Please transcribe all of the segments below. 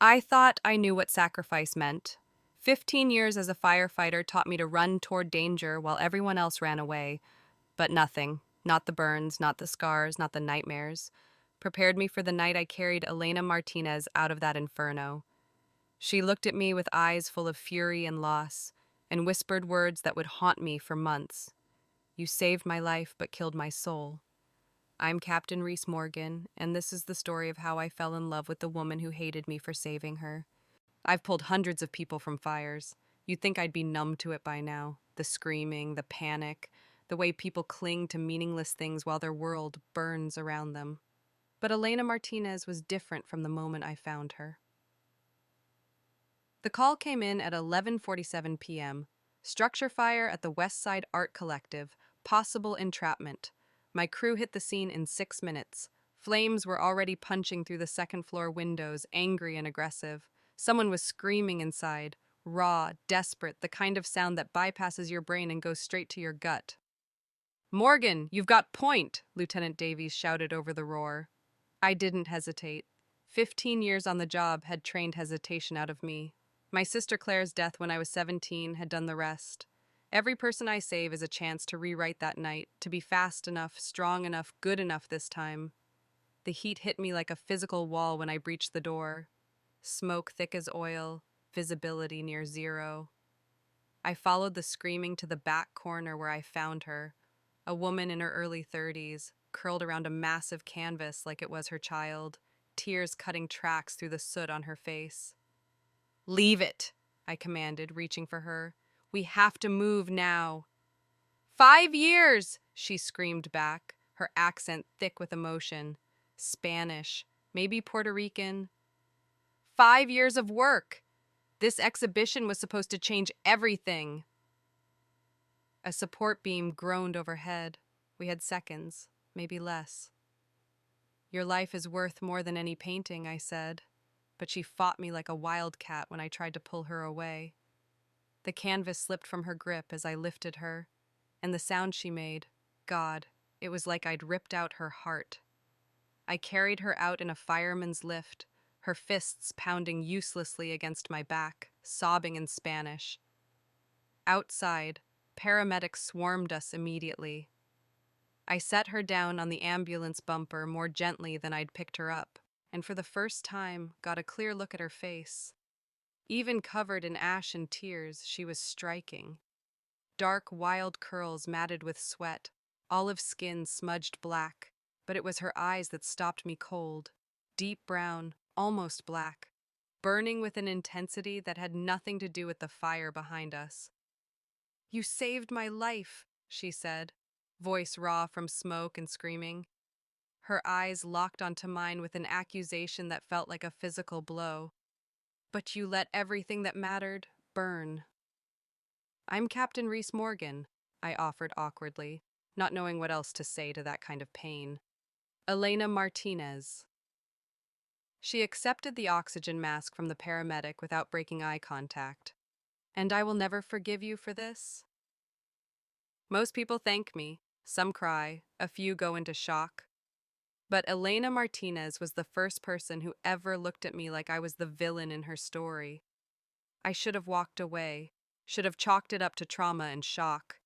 I thought I knew what sacrifice meant. 15 years as a firefighter taught me to run toward danger while everyone else ran away, but nothing, not the burns, not the scars, not the nightmares, prepared me for the night I carried Elena Martinez out of that inferno. She looked at me with eyes full of fury and loss, and whispered words that would haunt me for months. You saved my life but killed my soul. I'm Captain Reese Morgan, and this is the story of how I fell in love with the woman who hated me for saving her. I've pulled hundreds of people from fires. You'd think I'd be numb to it by now. The screaming, the panic, the way people cling to meaningless things while their world burns around them. But Elena Martinez was different from the moment I found her. The call came in at 11:47 p.m. Structure fire at the West Side Art Collective. Possible entrapment. My crew hit the scene in 6 minutes. Flames were already punching through the second-floor windows, angry and aggressive. Someone was screaming inside, raw, desperate, the kind of sound that bypasses your brain and goes straight to your gut. "Morgan, you've got point!" Lieutenant Davies shouted over the roar. I didn't hesitate. 15 years on the job had trained hesitation out of me. My sister Claire's death when I was 17 had done the rest. Every person I save is a chance to rewrite that night, to be fast enough, strong enough, good enough this time. The heat hit me like a physical wall when I breached the door. Smoke thick as oil, visibility near zero. I followed the screaming to the back corner where I found her, a woman in her early 30s, curled around a massive canvas like it was her child, tears cutting tracks through the soot on her face. "Leave it," I commanded, reaching for her. "We have to move now." "5 years!" she screamed back, her accent thick with emotion. Spanish, maybe Puerto Rican. 5 years of work! This exhibition was supposed to change everything. A support beam groaned overhead. We had seconds, maybe less. "Your life is worth more than any painting," I said, but she fought me like a wildcat when I tried to pull her away. The canvas slipped from her grip as I lifted her, and the sound she made, God, it was like I'd ripped out her heart. I carried her out in a fireman's lift, her fists pounding uselessly against my back, sobbing in Spanish. Outside, paramedics swarmed us immediately. I set her down on the ambulance bumper more gently than I'd picked her up, and for the first time got a clear look at her face. Even covered in ash and tears, she was striking. Dark, wild curls matted with sweat, olive skin smudged black, but it was her eyes that stopped me cold. Deep brown, almost black, burning with an intensity that had nothing to do with the fire behind us. "You saved my life," she said, voice raw from smoke and screaming. Her eyes locked onto mine with an accusation that felt like a physical blow. "But you let everything that mattered burn." "I'm Captain Reese Morgan," I offered awkwardly, not knowing what else to say to that kind of pain. "Elena Martinez." She accepted the oxygen mask from the paramedic without breaking eye contact. "And I will never forgive you for this?" Most people thank me. Some cry, a few go into shock. But Elena Martinez was the first person who ever looked at me like I was the villain in her story. I should have walked away, should have chalked it up to trauma and shock.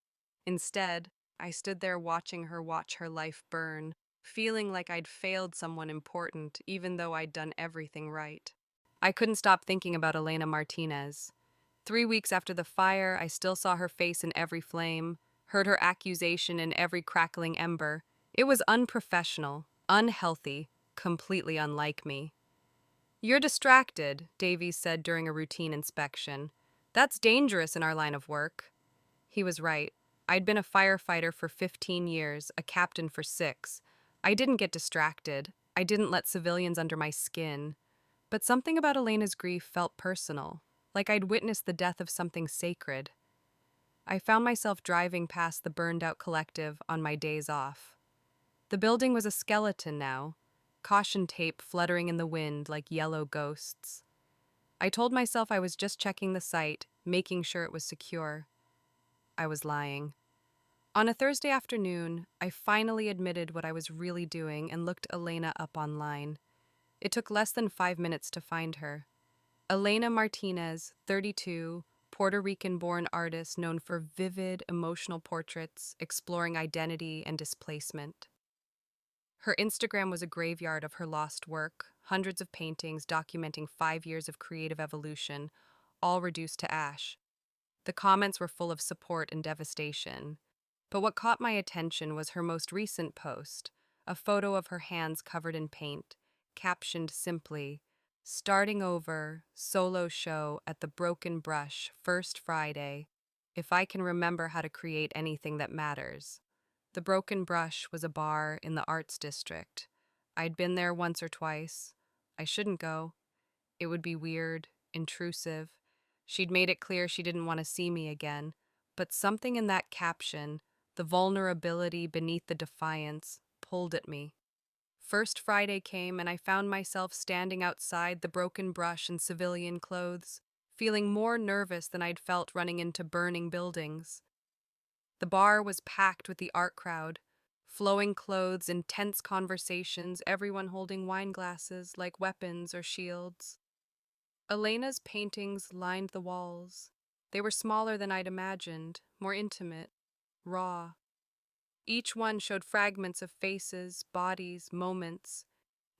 Instead, I stood there watching her watch her life burn, feeling like I'd failed someone important even though I'd done everything right. I couldn't stop thinking about Elena Martinez. 3 weeks after the fire, I still saw her face in every flame, heard her accusation in every crackling ember. It was unprofessional, unhealthy, completely unlike me. "You're distracted," Davies said during a routine inspection. "That's dangerous in our line of work." He was right. I'd been a firefighter for 15 years, a captain for 6. I didn't get distracted. I didn't let civilians under my skin. But something about Elena's grief felt personal, like I'd witnessed the death of something sacred. I found myself driving past the burned-out collective on my days off. The building was a skeleton now, caution tape fluttering in the wind like yellow ghosts. I told myself I was just checking the site, making sure it was secure. I was lying. On a Thursday afternoon, I finally admitted what I was really doing and looked Elena up online. It took less than 5 minutes to find her. Elena Martinez, 32, Puerto Rican-born artist known for vivid, emotional portraits exploring identity and displacement. Her Instagram was a graveyard of her lost work, hundreds of paintings documenting 5 years of creative evolution, all reduced to ash. The comments were full of support and devastation. But what caught my attention was her most recent post, a photo of her hands covered in paint, captioned simply, "Starting over, solo show at the Broken Brush, first Friday, if I can remember how to create anything that matters." The Broken Brush was a bar in the Arts District. I'd been there once or twice. I shouldn't go. It would be weird, intrusive. She'd made it clear she didn't want to see me again, but something in that caption, the vulnerability beneath the defiance, pulled at me. First Friday came and I found myself standing outside the Broken Brush in civilian clothes, feeling more nervous than I'd felt running into burning buildings. The bar was packed with the art crowd, flowing clothes, intense conversations, everyone holding wine glasses like weapons or shields. Elena's paintings lined the walls. They were smaller than I'd imagined, more intimate, raw. Each one showed fragments of faces, bodies, moments,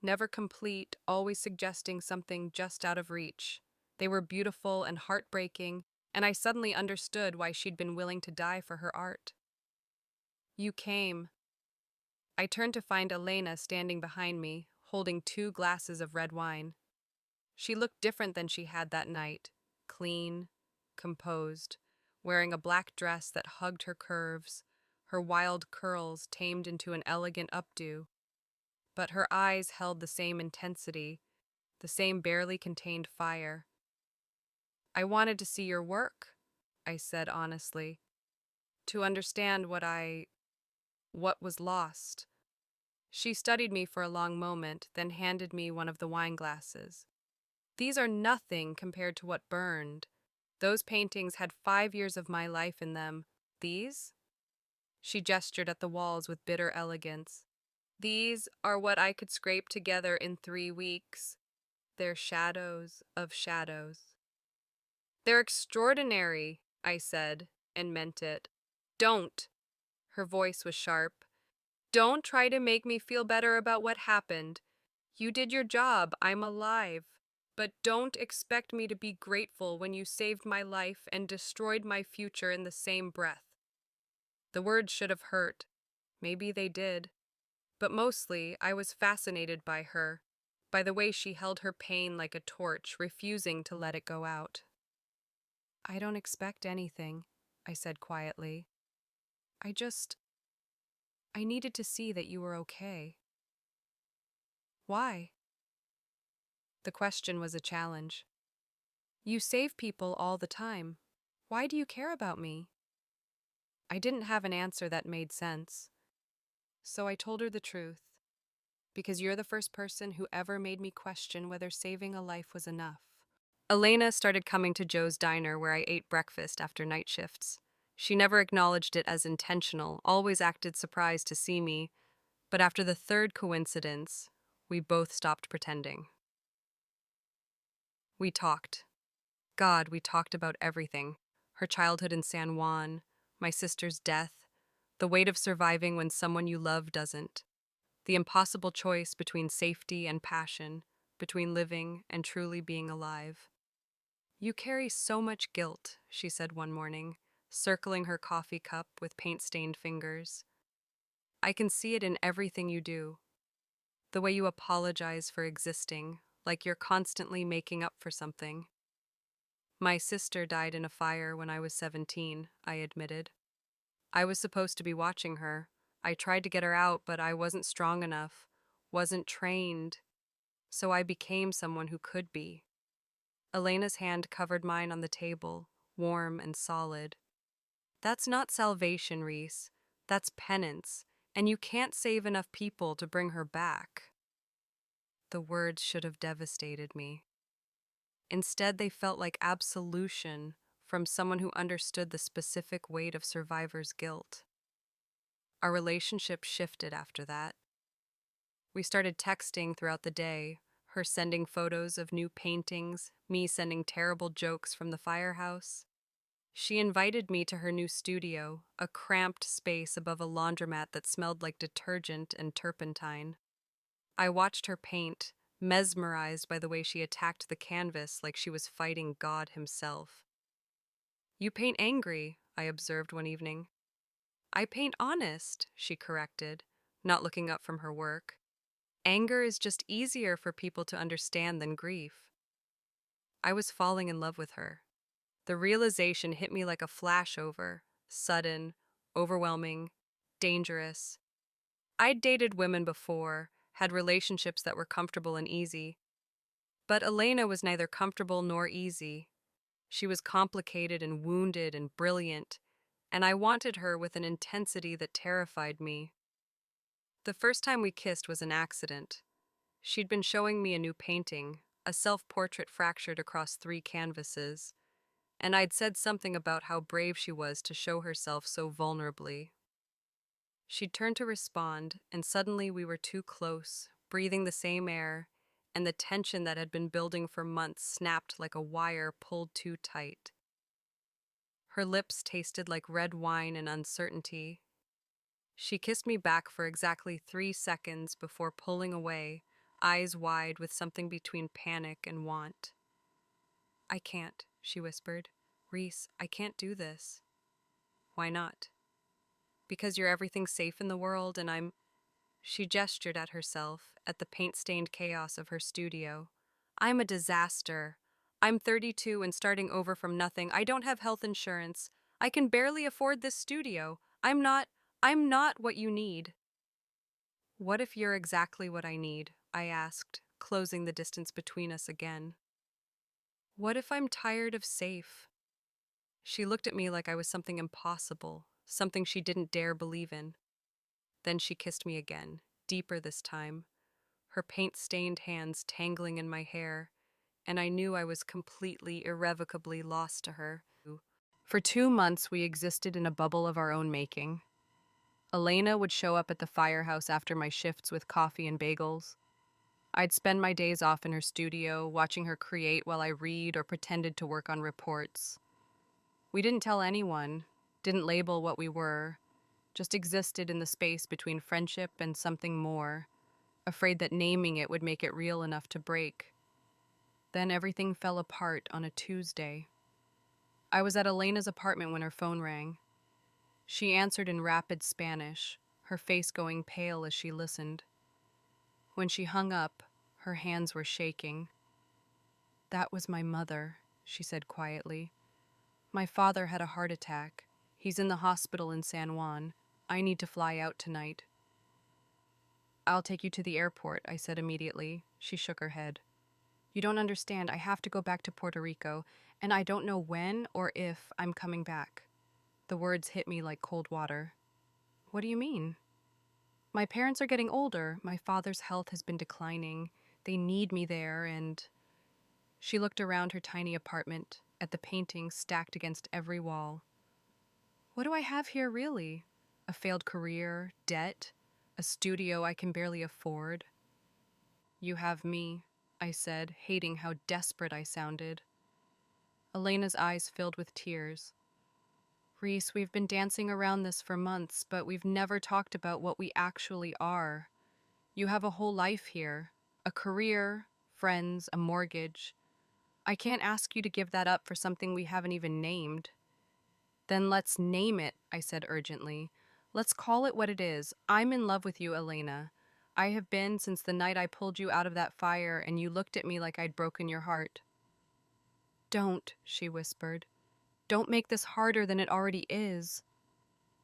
never complete, always suggesting something just out of reach. They were beautiful and heartbreaking, and I suddenly understood why she'd been willing to die for her art. "You came." I turned to find Elena standing behind me, holding 2 glasses of red wine. She looked different than she had that night, clean, composed, wearing a black dress that hugged her curves, her wild curls tamed into an elegant updo. But her eyes held the same intensity, the same barely contained fire. "I wanted to see your work," I said honestly, "to understand what was lost." She studied me for a long moment, then handed me one of the wine glasses. "These are nothing compared to what burned. Those paintings had 5 years of my life in them. These?" She gestured at the walls with bitter elegance. "These are what I could scrape together in 3 weeks. They're shadows of shadows." "They're extraordinary," I said, and meant it. "Don't." Her voice was sharp. "Don't try to make me feel better about what happened. You did your job, I'm alive. But don't expect me to be grateful when you saved my life and destroyed my future in the same breath." The words should have hurt. Maybe they did. But mostly, I was fascinated by her, by the way she held her pain like a torch, refusing to let it go out. "I don't expect anything," I said quietly. I needed to see that you were okay." "Why?" The question was a challenge. "You save people all the time. Why do you care about me?" I didn't have an answer that made sense. So I told her the truth. "Because you're the first person who ever made me question whether saving a life was enough." Elena started coming to Joe's diner where I ate breakfast after night shifts. She never acknowledged it as intentional, always acted surprised to see me, but after the third coincidence, we both stopped pretending. We talked. God, we talked about everything. Her childhood in San Juan, my sister's death, the weight of surviving when someone you love doesn't, the impossible choice between safety and passion, between living and truly being alive. "You carry so much guilt," she said one morning, circling her coffee cup with paint-stained fingers. "I can see it in everything you do. The way you apologize for existing, like you're constantly making up for something." "My sister died in a fire when I was 17, I admitted. I was supposed to be watching her. I tried to get her out, but I wasn't strong enough, wasn't trained, so I became someone who could be." Elena's hand covered mine on the table, warm and solid. "That's not salvation, Reese. That's penance, and you can't save enough people to bring her back." The words should have devastated me. Instead, they felt like absolution from someone who understood the specific weight of survivor's guilt. Our relationship shifted after that. We started texting throughout the day, her sending photos of new paintings, me sending terrible jokes from the firehouse. She invited me to her new studio, a cramped space above a laundromat that smelled like detergent and turpentine. I watched her paint, mesmerized by the way she attacked the canvas like she was fighting God himself. "You paint angry," I observed one evening. "I paint honest," she corrected, not looking up from her work. "Anger is just easier for people to understand than grief." I was falling in love with her. The realization hit me like a flashover, sudden, overwhelming, dangerous. I'd dated women before, had relationships that were comfortable and easy, but Elena was neither comfortable nor easy. She was complicated and wounded and brilliant, and I wanted her with an intensity that terrified me. The first time we kissed was an accident. She'd been showing me a new painting, a self-portrait fractured across 3 canvases, and I'd said something about how brave she was to show herself so vulnerably. She'd turned to respond, and suddenly we were too close, breathing the same air, and the tension that had been building for months snapped like a wire pulled too tight. Her lips tasted like red wine and uncertainty. She kissed me back for exactly 3 seconds before pulling away, eyes wide with something between panic and want. "I can't," she whispered. "Reese, I can't do this." "Why not?" "Because you're everything safe in the world and I'm—" She gestured at herself, at the paint-stained chaos of her studio. "I'm a disaster. I'm 32 and starting over from nothing. I don't have health insurance. I can barely afford this studio. I'm not what you need." "What if you're exactly what I need?" I asked, closing the distance between us again. "What if I'm tired of safe?" She looked at me like I was something impossible, something she didn't dare believe in. Then she kissed me again, deeper this time, her paint-stained hands tangling in my hair, and I knew I was completely, irrevocably lost to her. For 2 months, we existed in a bubble of our own making. Elena would show up at the firehouse after my shifts with coffee and bagels. I'd spend my days off in her studio, watching her create while I read or pretended to work on reports. We didn't tell anyone, didn't label what we were, just existed in the space between friendship and something more, afraid that naming it would make it real enough to break. Then everything fell apart on a Tuesday. I was at Elena's apartment when her phone rang. She answered in rapid Spanish, her face going pale as she listened. When she hung up, her hands were shaking. "That was my mother," she said quietly. "My father had a heart attack. He's in the hospital in San Juan. I need to fly out tonight." "I'll take you to the airport," I said immediately. She shook her head. "You don't understand. I have to go back to Puerto Rico, and I don't know when or if I'm coming back." The words hit me like cold water. "What do you mean?" "My parents are getting older. My father's health has been declining. They need me there, and—" She looked around her tiny apartment, at the paintings stacked against every wall. "What do I have here, really? A failed career, debt, a studio I can barely afford." "You have me," I said, hating how desperate I sounded. Elena's eyes filled with tears. "Reese, we've been dancing around this for months, but we've never talked about what we actually are. You have a whole life here, a career, friends, a mortgage. I can't ask you to give that up for something we haven't even named." "Then let's name it," I said urgently. "Let's call it what it is. I'm in love with you, Elena. I have been since the night I pulled you out of that fire and you looked at me like I'd broken your heart." "Don't," she whispered. "Don't make this harder than it already is."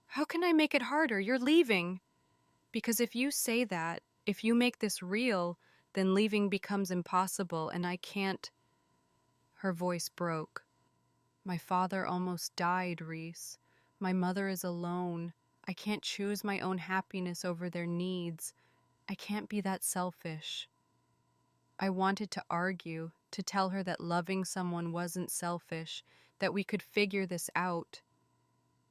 "How can I make it harder? You're leaving." "Because if you say that, if you make this real, then leaving becomes impossible and I can't—" Her voice broke. "My father almost died, Reese. My mother is alone. I can't choose my own happiness over their needs. I can't be that selfish." I wanted to argue, to tell her that loving someone wasn't selfish, that we could figure this out.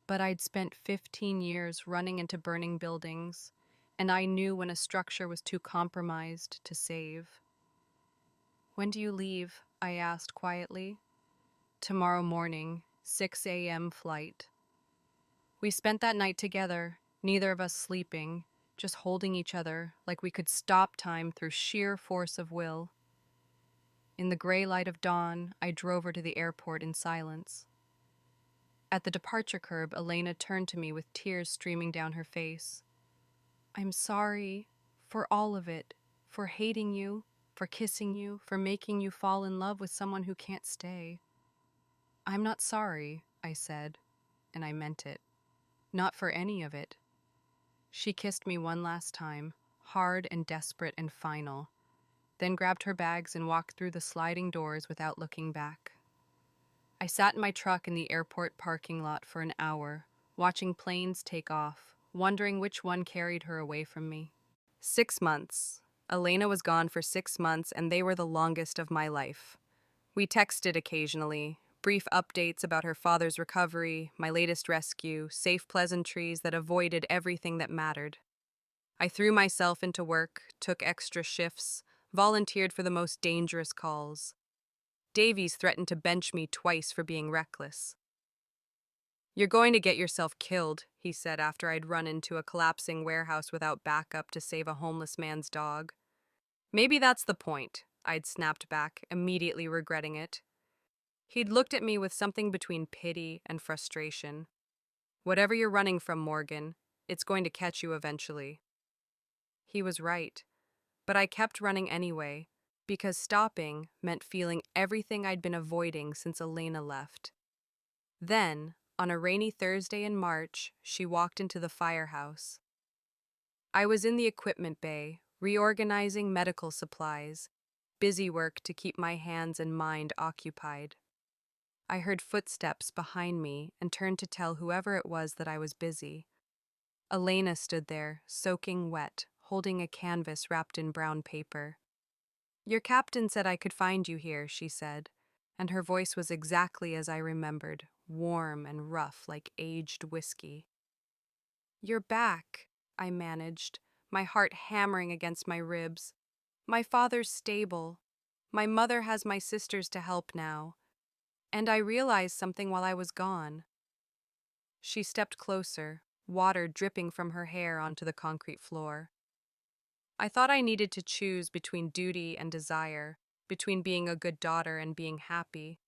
But I'd spent 15 years running into burning buildings, and I knew when a structure was too compromised to save. When do you leave? I asked quietly. Tomorrow morning, 6 a.m. flight. We spent that night together, neither of us sleeping, just holding each other like we could stop time through sheer force of will. In the gray light of dawn, I drove her to the airport in silence. At the departure curb, Elena turned to me with tears streaming down her face. I'm sorry for all of it, for hating you, for kissing you, for making you fall in love with someone who can't stay. I'm not sorry, I said, and I meant it. Not for any of it. She kissed me one last time, hard and desperate and final, then grabbed her bags and walked through the sliding doors without looking back. I sat in my truck in the airport parking lot for an hour, watching planes take off, wondering which one carried her away from me. 6 months. Elena was gone for 6 months, and they were the longest of my life. We texted occasionally, brief updates about her father's recovery, my latest rescue, safe pleasantries that avoided everything that mattered. I threw myself into work, took extra shifts, volunteered for the most dangerous calls. Davies threatened to bench me twice for being reckless. You're going to get yourself killed, he said after I'd run into a collapsing warehouse without backup to save a homeless man's dog. Maybe that's the point, I'd snapped back, immediately regretting it. He'd looked at me with something between pity and frustration. Whatever you're running from, Morgan, it's going to catch you eventually. He was right, but I kept running anyway, because stopping meant feeling everything I'd been avoiding since Elena left. Then, on a rainy Thursday in March, she walked into the firehouse. I was in the equipment bay, reorganizing medical supplies, busy work to keep my hands and mind occupied. I heard footsteps behind me and turned to tell whoever it was that I was busy. Elena stood there, soaking wet, holding a canvas wrapped in brown paper. Your captain said I could find you here, she said, and her voice was exactly as I remembered, warm and rough like aged whiskey. You're back, I managed, my heart hammering against my ribs. My father's stable. My mother has my sisters to help now. And I realized something while I was gone. She stepped closer, water dripping from her hair onto the concrete floor. I thought I needed to choose between duty and desire, between being a good daughter and being happy.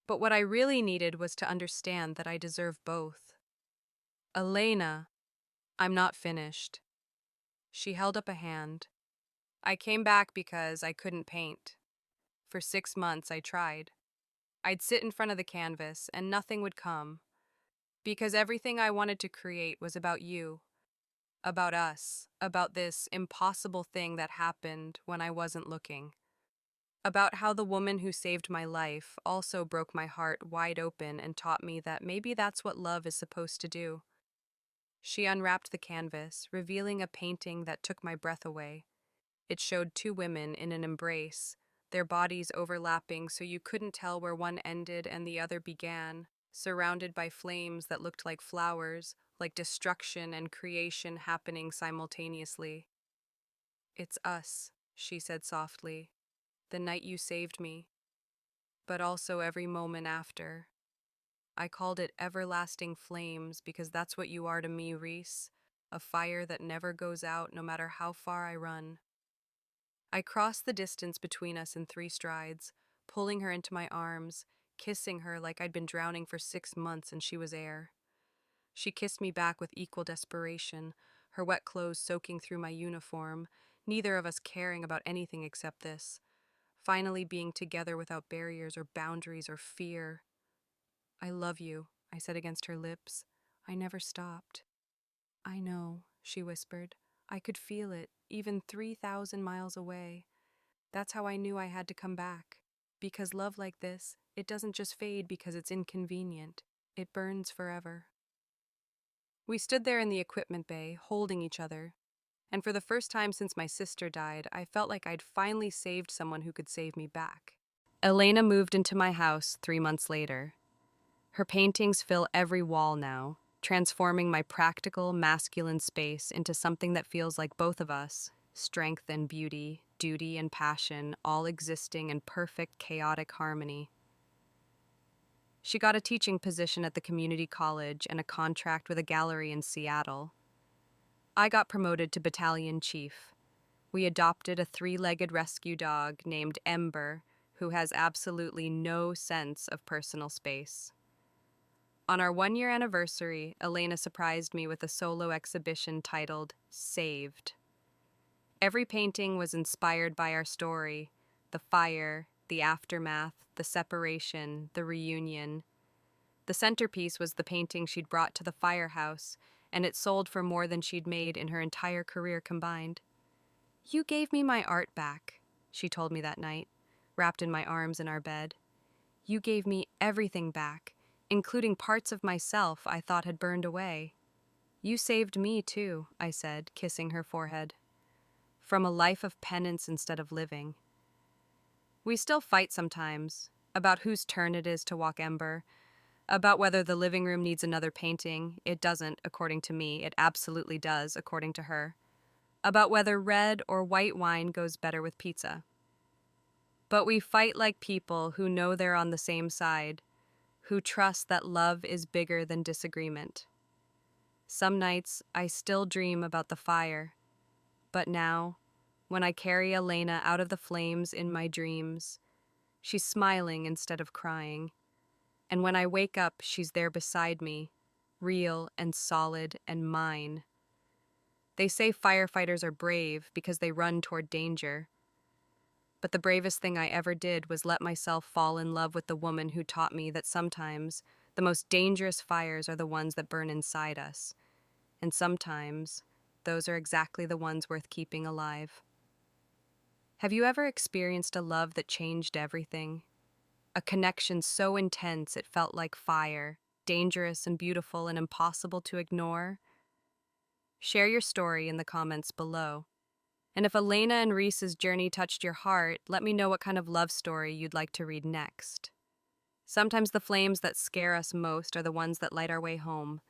But what I really needed was to understand that I deserve both. Elena, I'm not finished. She held up a hand. I came back because I couldn't paint. For 6 months I tried. I'd sit in front of the canvas and nothing would come. Because everything I wanted to create was about you, about us, about this impossible thing that happened when I wasn't looking. About how the woman who saved my life also broke my heart wide open and taught me that maybe that's what love is supposed to do. She unwrapped the canvas, revealing a painting that took my breath away. It showed 2 women in an embrace, their bodies overlapping so you couldn't tell where one ended and the other began, surrounded by flames that looked like flowers, like destruction and creation happening simultaneously. It's us, she said softly, the night you saved me, but also every moment after. I called it everlasting flames because that's what you are to me, Reese, a fire that never goes out no matter how far I run. I crossed the distance between us in 3 strides, pulling her into my arms, kissing her like I'd been drowning for 6 months and she was air. She kissed me back with equal desperation, her wet clothes soaking through my uniform, neither of us caring about anything except this. Finally being together without barriers or boundaries or fear. I love you, I said against her lips. I never stopped. I know, she whispered. I could feel it, even 3,000 miles away. That's how I knew I had to come back. Because love like this, it doesn't just fade because it's inconvenient. It burns forever. We stood there in the equipment bay, holding each other. And for the first time since my sister died, I felt like I'd finally saved someone who could save me back. Elena moved into my house 3 months later. Her paintings fill every wall now, transforming my practical, masculine space into something that feels like both of us, strength and beauty, duty and passion all existing in perfect chaotic harmony. She got a teaching position at the community college and a contract with a gallery in Seattle. I got promoted to battalion chief. We adopted a three-legged rescue dog named Ember, who has absolutely no sense of personal space. On our one-year anniversary, Elena surprised me with a solo exhibition titled Saved. Every painting was inspired by our story: the fire, the aftermath, the separation, the reunion. The centerpiece was the painting she'd brought to the firehouse, and it sold for more than she'd made in her entire career combined. "You gave me my art back," she told me that night, wrapped in my arms in our bed. "You gave me everything back, including parts of myself I thought had burned away." "You saved me, too," I said, kissing her forehead. "From a life of penance instead of living." We still fight sometimes, about whose turn it is to walk Ember, about whether the living room needs another painting. It doesn't, according to me. It absolutely does, according to her. About whether red or white wine goes better with pizza. But we fight like people who know they're on the same side, who trust that love is bigger than disagreement. Some nights I still dream about the fire, but now, when I carry Elena out of the flames in my dreams, she's smiling instead of crying. And when I wake up, she's there beside me, real and solid and mine. They say firefighters are brave because they run toward danger. But the bravest thing I ever did was let myself fall in love with the woman who taught me that sometimes the most dangerous fires are the ones that burn inside us. And sometimes those are exactly the ones worth keeping alive. Have you ever experienced a love that changed everything? A connection so intense it felt like fire, dangerous and beautiful and impossible to ignore? Share your story in the comments below. And if Elena and Reese's journey touched your heart, let me know what kind of love story you'd like to read next. Sometimes the flames that scare us most are the ones that light our way home,